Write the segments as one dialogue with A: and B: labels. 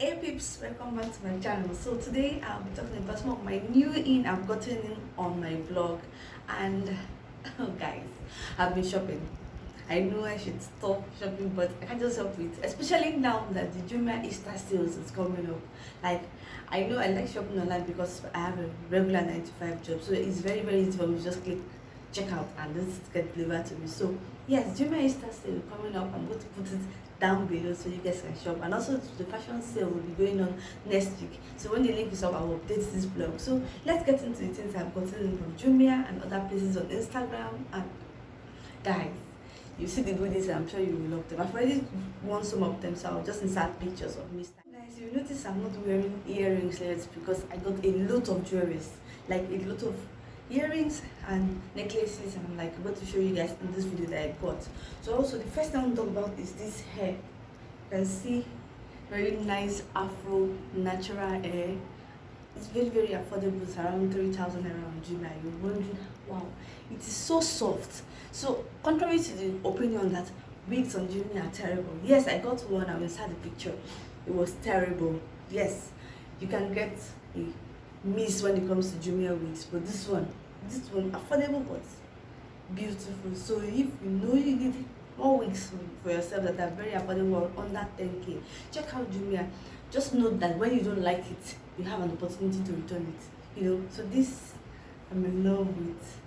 A: Hey peeps, welcome back to my channel. So today I'll be talking about some of my new in I've gotten in on my vlog. And oh guys, I've been shopping. I know I should stop shopping, but I can't just help it, especially now that the Jumia Easter sales is coming up. Like, I know I like shopping online because I have a regular 9 to 5 job, so it's very easy for me to just click checkout and this get delivered to me. So yes, Jumia Easter sale coming up. I'm going to put it down below so you guys can shop, and also the fashion sale will be going on next week. So when the link is up, I will update this vlog. So let's get into the things I've gotten from Jumia and other places on Instagram. And guys, you see the goodies, I'm sure you will love them. I've already won some of them, so I'll just insert pictures of me. Guys, you notice I'm not wearing earrings yet because I got a lot of jewelries, like a lot of earrings and necklaces, and I'm like about to show you guys in this video that I got. So also the first thing I want to talk about is this hair. You can see very nice afro natural hair. It's very affordable. It's around 3,000 around Jumia. You're wondering, wow, it is so soft. So contrary to the opinion that wigs on Jumia are terrible, yes, I got one. I will insert the picture. It was terrible. Yes, you can get a miss when it comes to Jumia wigs, but this one affordable but beautiful. So if you know you need more wigs for yourself that are very affordable, under 10k, check out Jumia. Just note that when you don't like it, you have an opportunity to return it, you know. So this I'm in love with.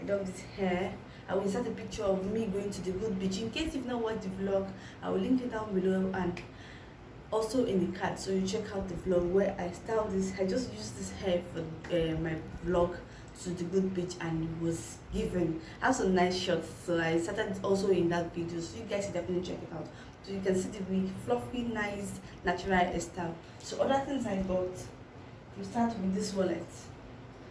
A: I love this hair. I will insert a picture of me going to the good beach. In case you've not watched the vlog, I will link it down below and also in the card, so you check out the vlog where I styled this. I just used this hair for my vlog to the good beach, and it was given. I have some nice shots, so I started also in that video, so you guys should definitely check it out. So you can see the wig, fluffy, nice, natural hairstyle. So other things I got, we start with this wallet.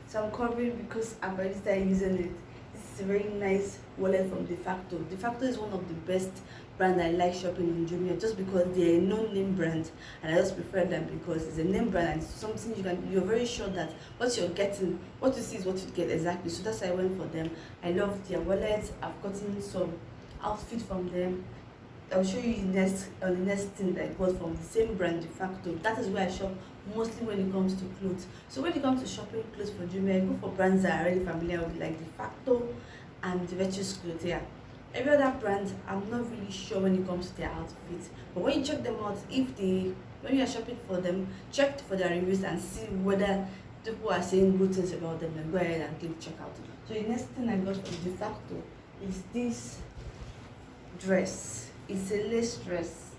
A: So I'm covering because I've already started using it. This is a very nice wallet from Defacto. Defacto is one of the best brand I like shopping in Jumia, just because they're a no-name brand, and I just prefer them because it's a name brand and it's something you're very sure that what you're getting, what you see is what you get exactly. So that's why I went for them. I love their wallets. I've gotten some outfit from them. I'll show you the next thing that I got from the same brand, Defacto. That is where I shop mostly when it comes to clothes. So when it comes to shopping clothes for Jumia, I go for brands that are already familiar with, like Defacto and Virtus Clothes. Yeah. Every other brand, I'm not really sure when it comes to their outfits. But when you check them out, when you are shopping for them, check for their reviews and see whether people are saying good things about them, and go ahead and click check out. So the next thing I got from Defacto is this dress. It's a lace dress,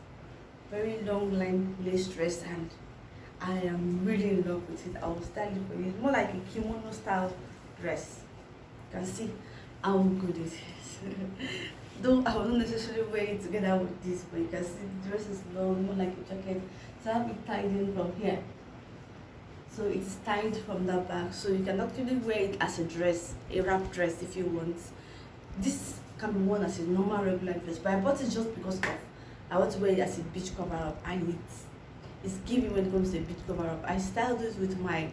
A: very long line lace dress, and I am really in love with it. I will style it for you. It's more like a kimono style dress. You can see how good it is. Though I will not necessarily wear it together with this, but you can see the dress is long, more like a jacket. So I have it tied in from here. So it's tied from the back, so you can actually wear it as a dress, a wrap dress if you want. This can be worn as a normal regular dress, but I bought it just because I want to wear it as a beach cover up, and it's giving when it comes to a beach cover up. I styled it with my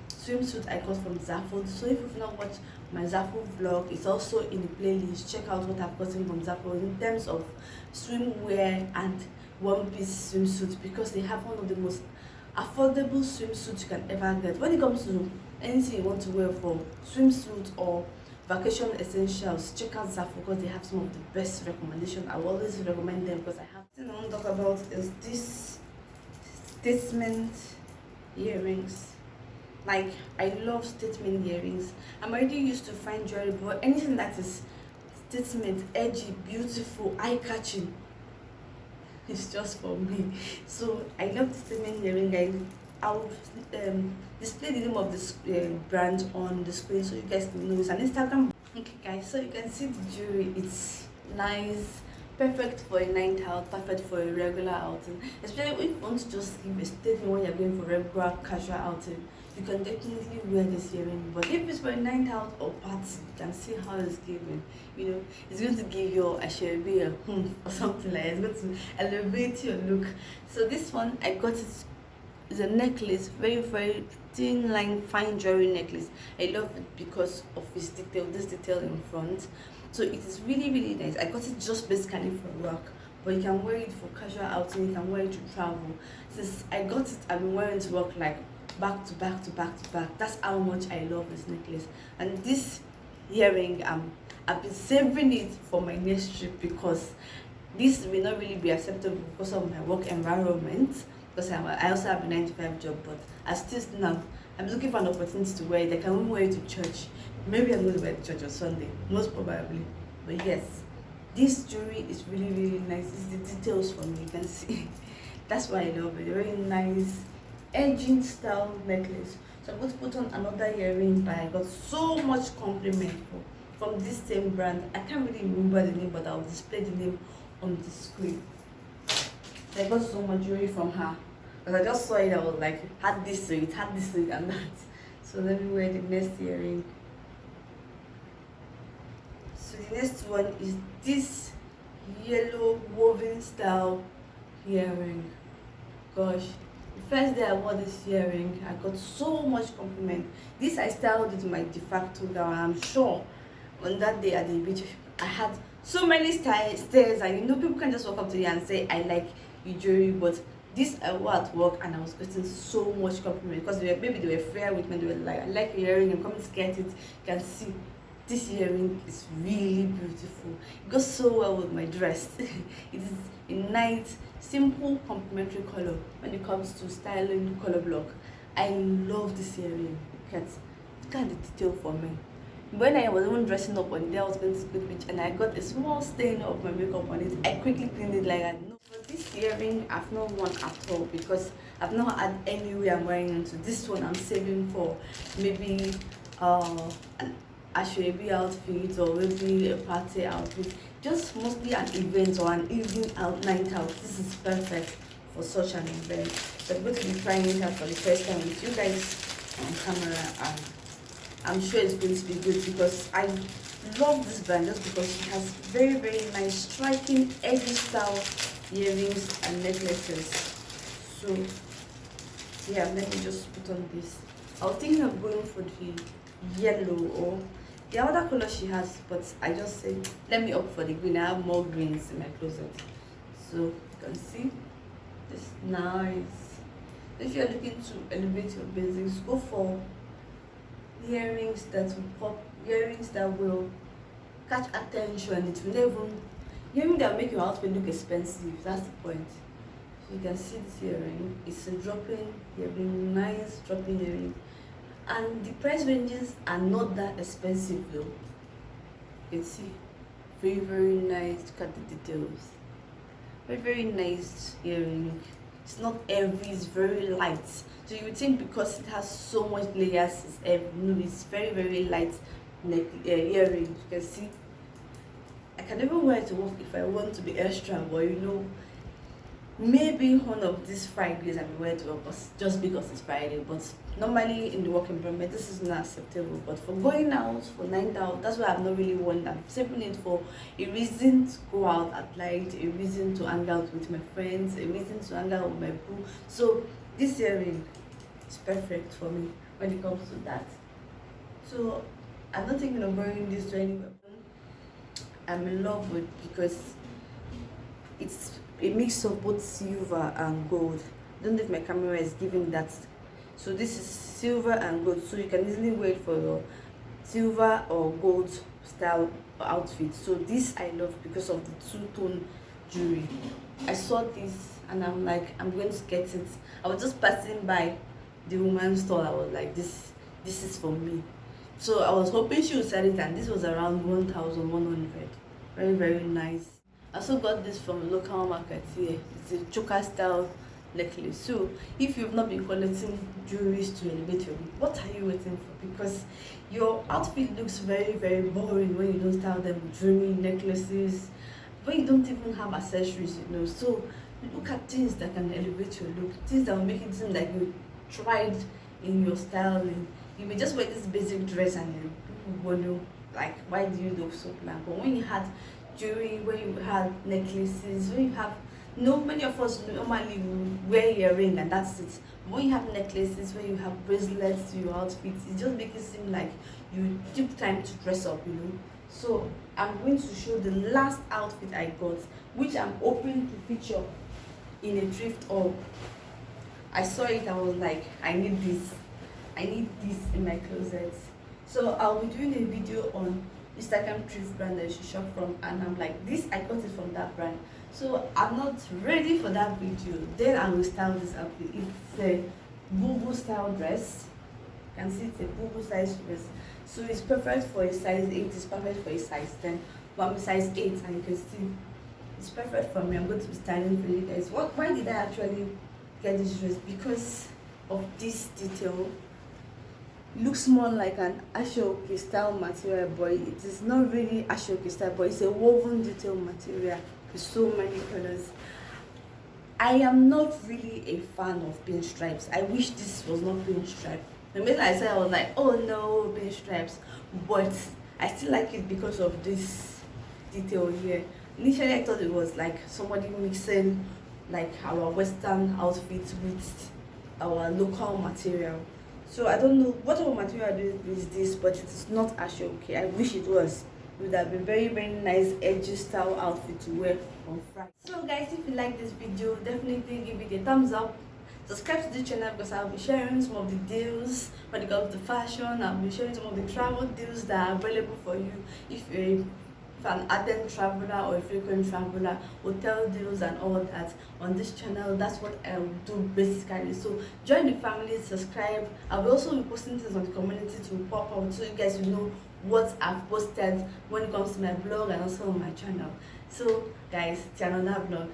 A: swimsuit I got from Zafo. So if you've not watched my Zafo vlog, it's also in the playlist. Check out what I've gotten from Zafo in terms of swimwear and one-piece swimsuits, because they have one of the most affordable swimsuits you can ever get. When it comes to anything you want to wear for swimsuit or vacation essentials, check out Zafo because they have some of the best recommendations. I will always recommend them because I have. The thing I want to talk about is this statement earrings. Like, I love statement earrings. I'm already used to fine jewelry, but anything that is statement, edgy, beautiful, eye-catching, it's just for me. So I love the statement earring. I'll display the name of this brand on the screen so you guys can know. It's an Instagram. Okay guys, so you can see the jewelry. It's nice, perfect for a night out, perfect for a regular outing, especially if you want to just give a statement when you're going for regular casual outing. You can definitely wear this earring. But if it's for a night out or party, you can see how it's giving. You know, it's going to give your ashebe a or something like that. It's going to elevate your look. So this one, I got it. It's a necklace, very thin line fine jewelry necklace. I love it because of its detail, this detail in front. So it is really nice. I got it just basically for work, but you can wear it for casual outing, you can wear it to travel. Since I got it, I've been wearing it to work like back to back to back to back. That's how much I love this necklace. And this earring, I've been saving it for my next trip because this will not really be acceptable because of my work environment. Because I also have a 9 to 5 job, but I still now I'm looking for an opportunity to wear it. I can even wear it to church. Maybe I'm going to wear it to church on Sunday, most probably. But yes, this jewelry is really really nice. It's the details for me. You can see. That's why I love it. Very nice, edging style necklace. So I'm going to put on another earring, but I got so much compliment from this same brand. I can't really remember the name, but I'll display the name on the screen. I got so much jewelry from her. Because I just saw it, I was like, had this to it, had this to it, and that. So let me wear the next earring. So the next one is this yellow woven style earring. Gosh, the first day I wore this earring, I got so much compliment. This I styled it with my de facto gown. I'm sure on that day at the beach, I had so many stares, and you know, people can just walk up to you and say, I like your jewelry, but this I wore at work and I was getting so much compliment because maybe they were fair with me. They were like, I like your earring, I'm coming to get it. You can see this earring is really beautiful. It goes so well with my dress. It is a nice, simple, complementary color when it comes to styling color block. I love this earring. Look at the detail for me. When I was even dressing up on the day I was going to the beach and I got a small stain of my makeup on it, I quickly cleaned it like I know. For this earring, I've not worn at all because I've not had any way I'm wearing into. This one I'm saving for maybe an ashwabi outfit or maybe a party outfit. Just mostly an event or an evening night out. This is perfect for such an event. So I'm going to be trying it out for the first time with you guys on camera, and I'm sure it's going to be good because I love this brand just because it has very very nice striking edgy style earrings and necklaces. So yeah, let me just put on this. I was thinking of going for the yellow or the other color she has, but I just said let me opt for the green. I have more greens in my closet, so you can see this nice. If you're looking to elevate your basics, go for earrings that will pop, earrings that will catch attention. It will never earring that will make your outfit look expensive. That's the point. So you can see this earring. It's a dropping earring, nice dropping earring, and the price ranges are not that expensive though. You can see very very nice. Look at the details. Very very nice earring. It's not heavy, it's very light. So you would think because it has so much layers, it's heavy. No, it's very very light neck earring. You can see I can even wear it to work if I want to be extra, but you know, maybe one of these Fridays I will wear it to work just because it's Friday. But normally in the work environment, this is not acceptable. But for going out, for night out, that's why I've not really worn that. I'm saving it for a reason to go out at night, a reason to hang out with my friends, a reason to hang out with my boo. So this earring is perfect for me when it comes to that. So I'm not thinking of wearing this to anywhere. I'm in love with because it's a mix of both silver and gold. I don't know if my camera is giving that. So this is silver and gold, so you can easily wear it for your silver or gold style outfit. So this I love because of the two-tone jewelry. I saw this and I'm like, I'm going to get it. I was just passing by the woman's store. I was like, this is for me. So I was hoping she would sell it, and this was around 1,100. Very very nice. I also got this from a local market here. It's a choker style necklace. So if you've not been collecting jewelries to elevate your look, what are you waiting for? Because your outfit looks very very boring when you don't style them with jewelry, necklaces, when you don't even have accessories, you know. So look at things that can elevate your look, things that will make it seem like you tried in your styling. You may just wear this basic dress and people will know like, why do you look so bland? But when you had jewelry, when you had necklaces, when you have, many of us normally wear earring and that's it. But when you have necklaces, when you have bracelets to your outfit, it just makes it seem like you took time to dress up, you know. So I'm going to show the last outfit I got, which I'm hoping to feature in a thrift haul. I saw it, I was like, I need this. I need this in my closet. So I'll be doing a video on Instagram thrift brand that you should shop from, and I'm like, this I got it from that brand. So I'm not ready for that video. Then I will style this outfit. It's a boo style dress. You can see it's a boo size dress. So it's perfect for a size 8, it's perfect for a size 10. But I'm a size 8, and you can see it's perfect for me. I'm going to be styling for you guys. Why did I actually get this dress? Because of this detail. Looks more like an Ashoke style material, but it is not really Ashoke style, but it's a woven detail material with so many colors. I am not really a fan of pinstripes. I wish this was not pinstripe. The minute I said, I was like, oh no, pinstripes, but I still like it because of this detail here. Initially I thought it was like somebody mixing like our western outfits with our local material. So I don't know what type of material is this, but it is not Ashoke. I wish it was. It would have been very nice edgy style outfit to wear on Friday. So guys, if you like this video, definitely give it a thumbs up. Subscribe to the channel because I'll be sharing some of the deals when it comes to fashion. I'll be sharing some of the travel deals that are available for you if you're an ardent traveler or a frequent traveler, hotel deals and all that on this channel. That's what I will do basically. So join the family, subscribe. I will also be posting things on the community to pop out so you guys will know what I've posted when it comes to my blog and also on my channel. So guys, till another vlog.